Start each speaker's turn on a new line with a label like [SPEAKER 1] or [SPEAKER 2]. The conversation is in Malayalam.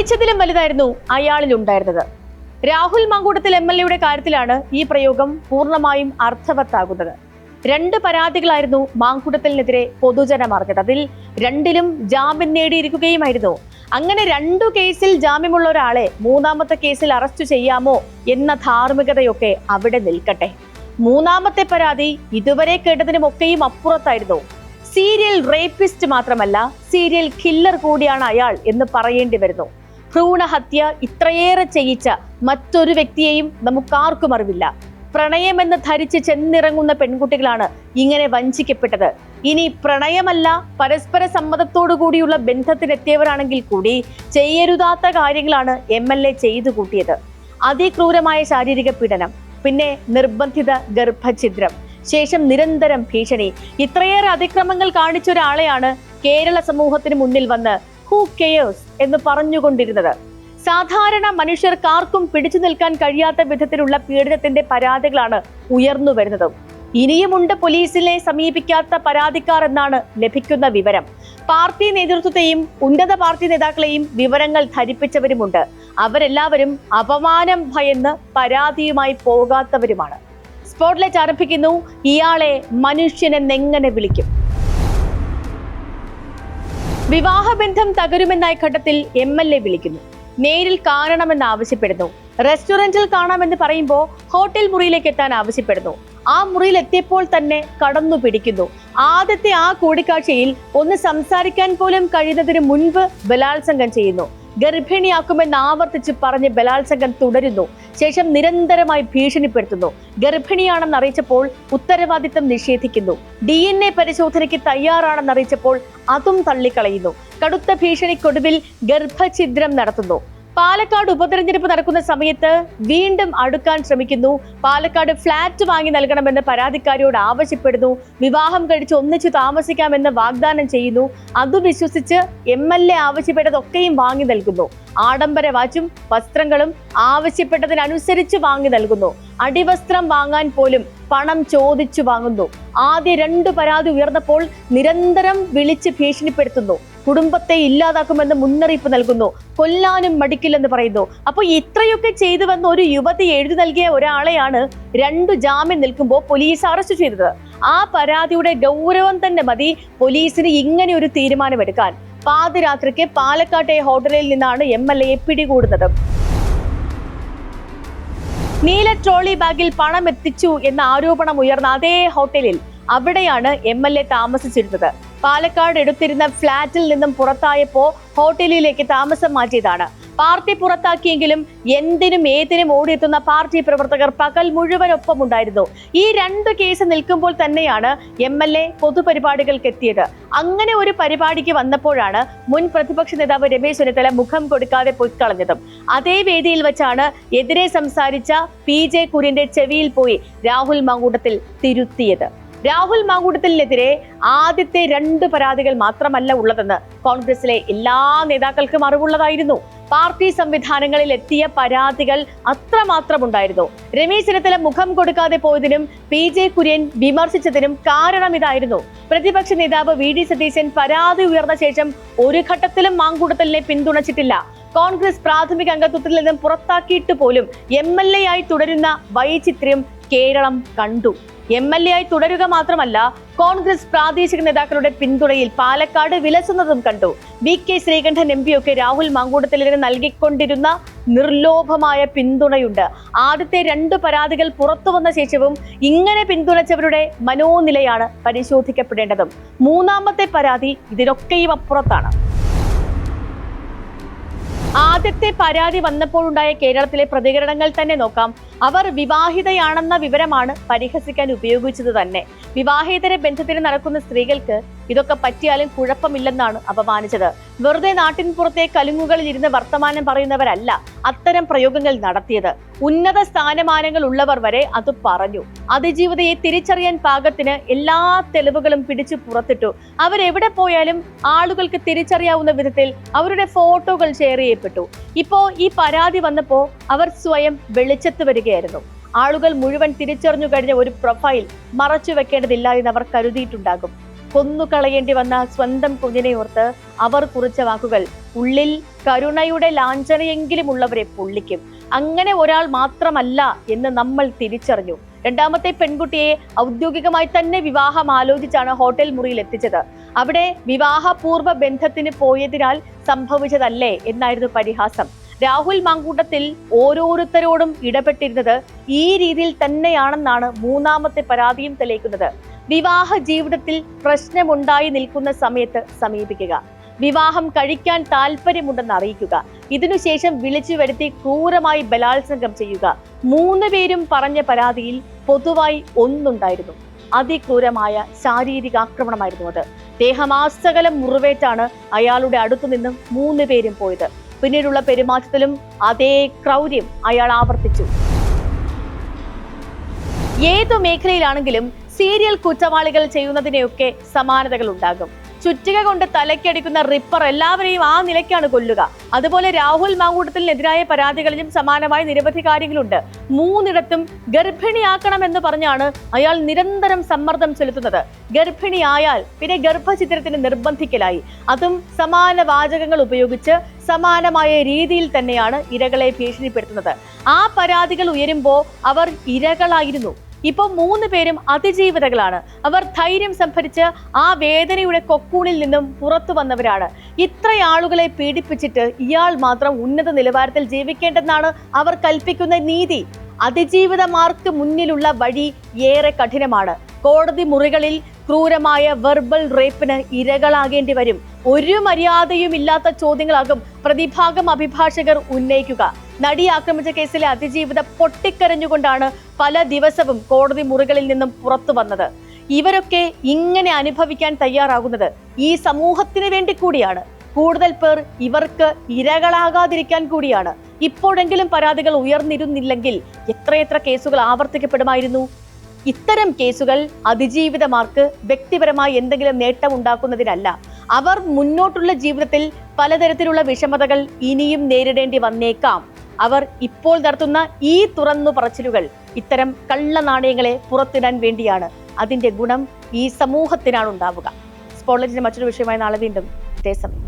[SPEAKER 1] ജനിച്ചതിലും വലുതായിരുന്നു അയാളിൽ ഉണ്ടായിരുന്നത്. രാഹുൽ മാങ്കൂട്ടത്തിൽ MLA കാര്യത്തിലാണ് ഈ പ്രയോഗം പൂർണ്ണമായും അർത്ഥവത്താകുന്നത്. 2 പരാതികളായിരുന്നു മാങ്കൂട്ടത്തിനെതിരെ പൊതുജനം അറിഞ്ഞത്. അതിൽ 2ലും ജാമ്യം നേടിയിരിക്കുകയുമായിരുന്നു. അങ്ങനെ 2 കേസിൽ ജാമ്യമുള്ള ഒരാളെ 3ാമത്തെ കേസിൽ അറസ്റ്റ് ചെയ്യാമോ എന്ന ധാർമ്മികതയൊക്കെ അവിടെ നിൽക്കട്ടെ. 3ാമത്തെ പരാതി ഇതുവരെ കേട്ടതിനുമൊക്കെയും അപ്പുറത്തായിരുന്നു. സീരിയൽ റേപ്പിസ്റ്റ് മാത്രമല്ല, സീരിയൽ കില്ലർ കൂടിയാണ് അയാൾ എന്ന് പറയേണ്ടി വരുന്നു. ഭ്രൂണഹത്യ ഇത്രയേറെ ചെയ്യിച്ച മറ്റൊരു വ്യക്തിയെയും നമുക്കാർക്കും അറിവില്ല. പ്രണയമെന്ന് ധരിച്ച് ചെന്നിറങ്ങുന്ന പെൺകുട്ടികളാണ് ഇങ്ങനെ വഞ്ചിക്കപ്പെട്ടത്. ഇനി പ്രണയമല്ല, പരസ്പര സമ്മതത്തോടു കൂടിയുള്ള ബന്ധത്തിലെത്തിയവരാണെങ്കിൽ കൂടി ചെയ്യരുതാത്ത കാര്യങ്ങളാണ് MLA ചെയ്തു കൂട്ടിയത്. അതിക്രൂരമായ ശാരീരിക പീഡനം, പിന്നെ നിർബന്ധിത ഗർഭഛിദ്രം, ശേഷം നിരന്തരം ഭീഷണി. ഇത്രയേറെ അതിക്രമങ്ങൾ കാണിച്ച ഒരാളെയാണ് കേരള സമൂഹത്തിന് മുന്നിൽ വന്ന് ഹൂ കെയേഴ്സ് എന്ന് പറഞ്ഞുകൊണ്ടിരുന്നത്. സാധാരണ മനുഷ്യർക്കാർക്കും പിടിച്ചു നിൽക്കാൻ കഴിയാത്ത വിധത്തിലുള്ള പീഡനത്തിന്റെ പരാതികളാണ് ഉയർന്നു വരുന്നത്. ഇനിയുമുണ്ട് പോലീസിനെ സമീപിക്കാത്ത പരാതിക്കാർ എന്നാണ് ലഭിക്കുന്ന വിവരം. പാർട്ടി നേതൃത്വത്തെയും ഉന്നത പാർട്ടി നേതാക്കളെയും വിവരങ്ങൾ ധരിപ്പിച്ചവരുമുണ്ട്. അവരെല്ലാവരും അപമാനം ഭയന്ന് പരാതിയുമായി പോകാത്തവരുമാണ്. സ്പോട്ട്ലൈറ്റ് ആരംഭിക്കുന്നു. ഇയാളെ മനുഷ്യനെന്നെങ്ങനെ വിളിക്കും? വിവാഹബന്ധം തകരുമെന്ന ഘട്ടത്തിൽ MLA വിളിക്കുന്നു. നേരിൽ കാണണമെന്ന് ആവശ്യപ്പെടുന്നു. റെസ്റ്റോറന്റിൽ കാണാമെന്ന് പറയുമ്പോൾ ഹോട്ടൽ മുറിയിലേക്ക് എത്താൻ ആവശ്യപ്പെടുന്നു. ആ മുറിയിൽ എത്തിയപ്പോൾ തന്നെ കടന്നു പിടിക്കുന്നു. ആദ്യത്തെ ആ കൂടിക്കാഴ്ചയിൽ ഒന്ന് സംസാരിക്കാൻ പോലും കഴിയുന്നതിന് മുൻപ് ബലാത്സംഗം ചെയ്യുന്നു. ഗർഭിണിയാക്കുമെന്ന് ആവർത്തിച്ച് പറഞ്ഞ് ബലാത്സംഗം തുടരുന്നു. ശേഷം നിരന്തരമായി ഭീഷണിപ്പെടുത്തുന്നു. ഗർഭിണിയാണെന്ന് അറിയിച്ചപ്പോൾ ഉത്തരവാദിത്തം നിഷേധിക്കുന്നു. DNA പരിശോധനയ്ക്ക് തയ്യാറാണെന്ന് അറിയിച്ചപ്പോൾ അതും തള്ളിക്കളയുന്നു. കടുത്ത ഭീഷണിക്കൊടുവിൽ ഗർഭഛിദ്രം നടത്തുന്നു. പാലക്കാട് ഉപതെരഞ്ഞെടുപ്പ് നടക്കുന്ന സമയത്ത് വീണ്ടും അടുക്കാൻ ശ്രമിക്കുന്നു. പാലക്കാട് ഫ്ലാറ്റ് വാങ്ങി നൽകണമെന്ന് പരാതിക്കാരിയോട് ആവശ്യപ്പെടുന്നു. വിവാഹം കഴിച്ച് ഒന്നിച്ചു താമസിക്കാമെന്ന് വാഗ്ദാനം ചെയ്യുന്നു. അത് വിശ്വസിച്ച് MLA ആവശ്യപ്പെട്ടതൊക്കെയും വാങ്ങി നൽകുന്നു. ആഡംബര വാച്ചും വസ്ത്രങ്ങളും ആവശ്യപ്പെട്ടതിനനുസരിച്ച് വാങ്ങി നൽകുന്നു. അടിവസ്ത്രം വാങ്ങാൻ പോലും പണം ചോദിച്ചു വാങ്ങുന്നു. ആദ്യ 2 പരാതി ഉയർന്നപ്പോൾ നിരന്തരം വിളിച്ച് ഭീഷണിപ്പെടുത്തുന്നു. കുടുംബത്തെ ഇല്ലാതാക്കുമെന്ന് മുന്നറിയിപ്പ് നൽകുന്നു. കൊല്ലാനും മടിക്കില്ലെന്ന് പറയുന്നു. അപ്പോൾ ഇത്രയൊക്കെ ചെയ്തു വന്ന ഒരു യുവതി എഴുതി നൽകിയ ഒരാളെയാണ് 2 ജാമ്യം നിൽക്കുമ്പോൾ പോലീസ് അറസ്റ്റ് ചെയ്തത്. ആ പരാതിയുടെ ഗൗരവം തന്നെ മതി പോലീസിന് ഇങ്ങനെ ഒരു തീരുമാനമെടുക്കാൻ. പാതിരാത്രിക്ക് പാലക്കാട്ടെ ഹോട്ടലിൽ നിന്നാണ് MLA പിടികൂടുന്നത്. നീല ട്രോളി ബാഗിൽ പണം എത്തിച്ചു എന്ന ആരോപണം ഉയർന്ന അതേ ഹോട്ടലിൽ അവിടെയാണ് MLA താമസിച്ചിരുന്നത്. പാലക്കാട് എടുത്തിരുന്ന ഫ്ളാറ്റിൽ നിന്നും പുറത്തായപ്പോ ഹോട്ടലിലേക്ക് താമസം മാറ്റിയതാണ്. പാർട്ടി പുറത്താക്കിയെങ്കിലും എന്തിനും ഏതിനും ഓടിയെത്തുന്ന പാർട്ടി പ്രവർത്തകർ പകൽ മുഴുവൻ ഒപ്പമുണ്ടായിരുന്നു. ഈ 2 കേസ് നിൽക്കുമ്പോൾ തന്നെയാണ് MLA പൊതുപരിപാടികൾക്ക് എത്തിയത്. അങ്ങനെ ഒരു പരിപാടിക്ക് വന്നപ്പോഴാണ് മുൻ പ്രതിപക്ഷ നേതാവ് രമേശ് ചെന്നിത്തല മുഖം കൊടുക്കാതെ പൊയ്ക്കളഞ്ഞതും. അതേ വേദിയിൽ വെച്ചാണ് എതിരെ സംസാരിച്ച PJ കുര്യന്റെ ചെവിയിൽ പോയി രാഹുൽ മാങ്കൂട്ടത്തിൽ തിരുത്തിയത്. രാഹുൽ മാങ്കൂട്ടത്തിനെതിരെ ആദ്യത്തെ 2 പരാതികൾ മാത്രമല്ല ഉള്ളതെന്ന് കോൺഗ്രസിലെ എല്ലാ നേതാക്കൾക്കും അറിവുള്ളതായിരുന്നു. പാർട്ടി സംവിധാനങ്ങളിൽ എത്തിയ പരാതികൾ അത്രമാത്രം ഉണ്ടായിരുന്നു. രമേശ് ചെന്നിത്തല മുഖം കൊടുക്കാതെ പോയതിനും PJ കുര്യൻ വിമർശിച്ചതിനും കാരണം ഇതായിരുന്നു. പ്രതിപക്ഷ നേതാവ് VD സതീശൻ പരാതി ഉയർന്ന ശേഷം ഒരു ഘട്ടത്തിലും മാങ്കൂട്ടത്തിലിനെ പിന്തുണച്ചിട്ടില്ല. കോൺഗ്രസ് പ്രാഥമിക അംഗത്വത്തിൽ നിന്നും പുറത്താക്കിയിട്ട് പോലും MLA ആയി തുടരുന്ന വൈചിത്ര്യം കേരളം കണ്ടു. MLA ആയി തുടരുക മാത്രമല്ല, കോൺഗ്രസ് പ്രാദേശിക നേതാക്കളുടെ പിന്തുണയിൽ പാലക്കാട് വിലസുന്നതും കണ്ടു. VK ശ്രീകണ്ഠൻ MP ഒക്കെ രാഹുൽ മാങ്കൂട്ടത്തിലിന് നൽകിക്കൊണ്ടിരുന്ന നിർലോഭമായ പിന്തുണയുണ്ട്. ആദ്യത്തെ 2 പരാതികൾ പുറത്തു വന്ന ശേഷവും ഇങ്ങനെ പിന്തുണച്ചവരുടെ മനോനിലയാണ് പരിശോധിക്കപ്പെടേണ്ടതും. 3ാമത്തെ പരാതി ഇതിനൊക്കെയും അപ്പുറത്താണ്. ആദ്യത്തെ പരാതി വന്നപ്പോഴുണ്ടായ കേരളത്തിലെ പ്രതികരണങ്ങൾ തന്നെ നോക്കാം. അവർ വിവാഹിതയാണെന്ന വിവരമാണ് പരിഹസിക്കാൻ ഉപയോഗിച്ചത് തന്നെ. വിവാഹേതര ബന്ധത്തിന് നടക്കുന്ന സ്ത്രീകൾക്ക് ഇതൊക്കെ പറ്റിയാലും കുഴപ്പമില്ലെന്നാണ് അപമാനിച്ചത്. വെറുതെ നാട്ടിൻ പുറത്തെ കലുങ്ങുകളിൽ ഇരുന്ന് വർത്തമാനം പറയുന്നവരല്ല അത്തരം പ്രയോഗങ്ങൾ നടത്തിയത്. ഉന്നത സ്ഥാനമാനങ്ങൾ ഉള്ളവർ വരെ അത് പറഞ്ഞു. അതിജീവിതയെ തിരിച്ചറിയാൻ പാകത്തിന് എല്ലാ തെളിവുകളും പിടിച്ചു പുറത്തിട്ടു. അവരെവിടെ പോയാലും ആളുകൾക്ക് തിരിച്ചറിയാവുന്ന വിധത്തിൽ അവരുടെ ഫോട്ടോകൾ ഷെയർ ചെയ്യപ്പെട്ടു. ഇപ്പോ ഈ പരാതി വന്നപ്പോ അവർ സ്വയം വെളിച്ചത്ത് വരികയായിരുന്നു. ആളുകൾ മുഴുവൻ തിരിച്ചറിഞ്ഞു കഴിഞ്ഞ ഒരു പ്രൊഫൈൽ മറച്ചു വെക്കേണ്ടതില്ല എന്ന് അവർ കരുതിയിട്ടുണ്ടാകും. കൊന്നുകളയേണ്ടി വന്ന സ്വന്തം കുഞ്ഞിനെ ഓർത്ത് അവർ കുറിച്ച വാക്കുകൾ ഉള്ളിൽ കരുണയുടെ ലാഞ്ചനയെങ്കിലും ഉള്ളവരെ പൊള്ളിക്കും. അങ്ങനെ ഒരാൾ മാത്രമല്ല എന്ന് നമ്മൾ തിരിച്ചറിഞ്ഞു. രണ്ടാമത്തെ പെൺകുട്ടിയെ ഔദ്യോഗികമായി തന്നെ വിവാഹം ആലോചിച്ചാണ് ഹോട്ടൽ മുറിയിൽ എത്തിച്ചത്. അവിടെ വിവാഹപൂർവ്വ ബന്ധത്തിന് പോയതിനാൽ സംഭവിച്ചതല്ലേ എന്നായിരുന്നു പരിഹാസം. രാഹുൽ മാങ്കൂട്ടത്തിൽ ഓരോരുത്തരോടും ഇടപെട്ടിരുന്നത് ഈ രീതിയിൽ തന്നെയാണെന്നാണ് മൂന്നാമത്തെ പരാതിയും തെളിയിക്കുന്നത്. വിവാഹ ജീവിതത്തിൽ പ്രശ്നമുണ്ടായി നിൽക്കുന്ന സമയത്ത് സമീപിക്കുക, വിവാഹം കഴിക്കാൻ താല്പര്യമുണ്ടെന്ന് അറിയിക്കുക, ഇതിനുശേഷം വിളിച്ചു വരുത്തി ക്രൂരമായി ബലാത്സംഗം ചെയ്യുക. 3 പേരും പറഞ്ഞ പരാതിയിൽ പൊതുവായി ഒന്നുണ്ടായിരുന്നു: അതിക്രൂരമായ ശാരീരിക ആക്രമണമായിരുന്നു അത്. ദേഹമാസകലം മുറിവേറ്റാണ് അയാളുടെ അടുത്തുനിന്നും 3 പേരും പോയത്. പിന്നീടുള്ള പെരുമാറ്റത്തിലും അതേ ക്രൗര്യം അയാൾ ആവർത്തിച്ചു. ഏതു മേഖലയിലാണെങ്കിലും സീരിയൽ കുറ്റവാളികൾ ചെയ്യുന്നതിനെയൊക്കെ സമാനതകൾ ഉണ്ടാകും. ചുറ്റിക കൊണ്ട് തലയ്ക്കടിക്കുന്ന റിപ്പർ എല്ലാവരെയും ആ നിലയ്ക്കാണ് കൊല്ലുക. അതുപോലെ രാഹുൽ മാങ്കൂട്ടത്തിനെതിരായ പരാതികളിലും സമാനമായ നിരവധി കാര്യങ്ങളുണ്ട്. 3ഇടത്തും ഗർഭിണിയാക്കണമെന്ന് പറഞ്ഞാണ് അയാൾ നിരന്തരം സമ്മർദ്ദം ചെലുത്തുന്നത്. ഗർഭിണിയായാൽ പിന്നെ ഗർഭചിത്രത്തിന് നിർബന്ധിക്കലായി. അതും സമാന വാചകങ്ങൾ ഉപയോഗിച്ച് സമാനമായ രീതിയിൽ തന്നെയാണ് ഇരകളെ ഭീഷണിപ്പെടുത്തുന്നത്. ആ പരാതികൾ ഉയരുമ്പോൾ അവർ ഇരകളായിരുന്നു. ഇപ്പൊ 3 പേരും അതിജീവിതകളാണ്. അവർ ധൈര്യം സംഭരിച്ച് ആ വേദനയുടെ കൊക്കൂണിൽ നിന്നും പുറത്തു വന്നവരാണ്. ഇത്ര ആളുകളെ പീഡിപ്പിച്ചിട്ട് ഇയാൾ മാത്രം ഉന്നത നിലവാരത്തിൽ ജീവിക്കേണ്ടെന്നാണ് അവർ കൽപ്പിക്കുന്ന നീതി. അതിജീവിതമാർക്ക് മുന്നിലുള്ള വഴി ഏറെ കഠിനമാണ്. കോടതി മുറികളിൽ ക്രൂരമായ വെർബൽ റേപ്പിന് ഇരകളാകേണ്ടി വരും. ഒരു മര്യാദയും ഇല്ലാത്ത ചോദ്യങ്ങളാകും പ്രതിഭാഗം അഭിഭാഷകർ ഉന്നയിക്കുക. നടി ആക്രമിച്ച കേസിലെ അതിജീവിത പൊട്ടിക്കരഞ്ഞുകൊണ്ടാണ് പല ദിവസവും കോടതി മുറികളിൽ നിന്നും പുറത്തു വന്നത്. ഇവരൊക്കെ ഇങ്ങനെ അനുഭവിക്കാൻ തയ്യാറാകുന്നത് ഈ സമൂഹത്തിന് വേണ്ടി കൂടിയാണ്. കൂടുതൽ പേർ ഇവർക്ക് ഇരകളാകാതിരിക്കാൻ കൂടിയാണ്. ഇപ്പോഴെങ്കിലും പരാതികൾ ഉയർന്നിരുന്നില്ലെങ്കിൽ എത്രയെത്ര കേസുകൾ ആവർത്തിക്കപ്പെടുമായിരുന്നു. ഇത്തരം കേസുകൾ അതിജീവിതമാർക്ക് വ്യക്തിപരമായി എന്തെങ്കിലും നേട്ടം ഉണ്ടാക്കുന്നതിനല്ല, അവർ മുന്നോട്ടുള്ള ജീവിതത്തിൽ പലതരത്തിലുള്ള വിഷമതകൾ ഇനിയും നേരിടേണ്ടി വന്നേക്കാം. അവർ ഇപ്പോൾ നടത്തുന്ന ഈ തുറന്നു പറച്ചിലുകൾ ഇത്തരം കള്ളനാണയങ്ങളെ പുറത്തിടാൻ വേണ്ടിയാണ്. അതിന്റെ ഗുണം ഈ സമൂഹത്തിനാണ് ഉണ്ടാവുക. സ്പോട്ലൈറ്റിന്റെ മറ്റൊരു വിഷയമായി നാളെ വീണ്ടും ഇതേ സമയം.